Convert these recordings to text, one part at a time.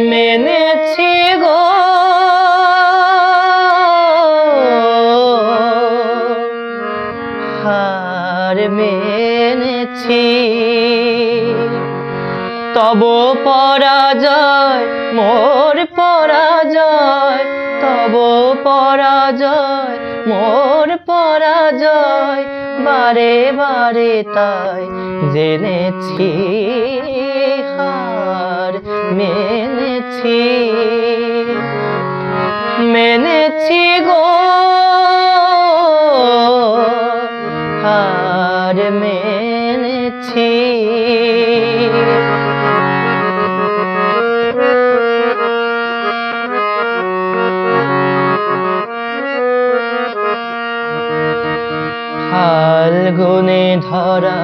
মেনেছি গো হার মেনেছি, তব পরাজয় মোর পরাজয়, তব পরাজয় মোর পরাজয়, বারে বারে তাই জেনেছি হার মেনেছি। মেনেছি গো হার মেনেছি। ফাল্গুনে ধরা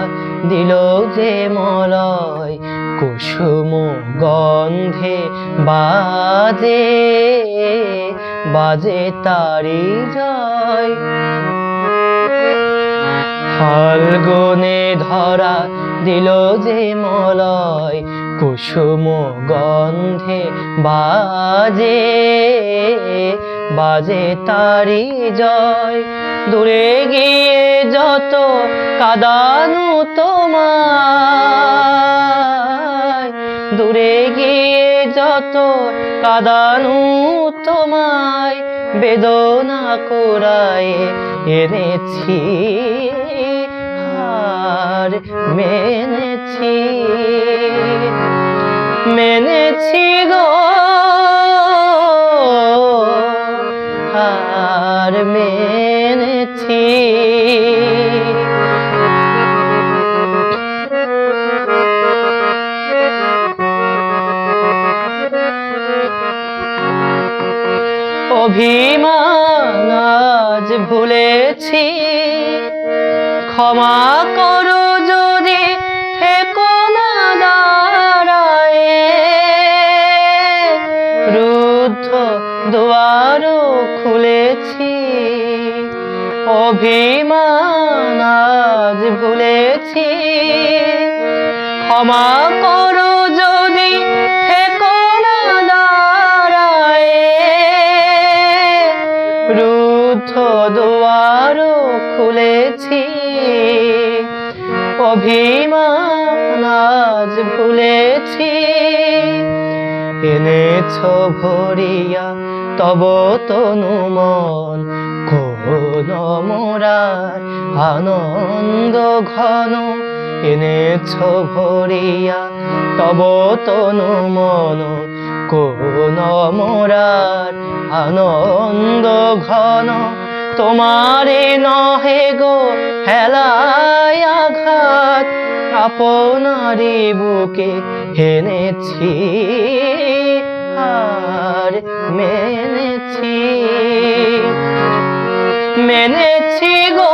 দিল যে মলয়, কুসুম গন্ধে বাজে বাজে তারি জয়। ফাল্গুনে ধরা দিল যে মলয়, কুসুম গন্ধে বাজে বাজে তারি জয়। দূরে গিয়ে যত কাঁদানো তোমায়, দূরে গিয়ে যত কাঁদানো তোমায়, বেদনা কুড়ায়ে এনেছি হার মেনেছি। মেনেছি গো হার মেনেছি। অভিমান আজ ভুলেছি, ক্ষমা করো যদি থেকো না দাঁড়ায়ে। রুদ্ধ দুয়ারও খুলেছি, অভিমান আজ ভুলেছি, ক্ষমা করো যদি থেকো না দাঁড়ায়ে। রুদ্ধ দুয়ারও খুলেছি, অভিমান আজ ভুলেছি। এনেছ ভরিয়া তব তনু মন, কোন মোরার আনন্দ ঘন। এনেছ ভরিয়া তব তনু মন, কোন মোরার আনন্দ ঘন। তোমারে নহে গো হেলায় আঘাত, আপনারি বুকে এনেছি হার মেনেছি। মেনেছি গো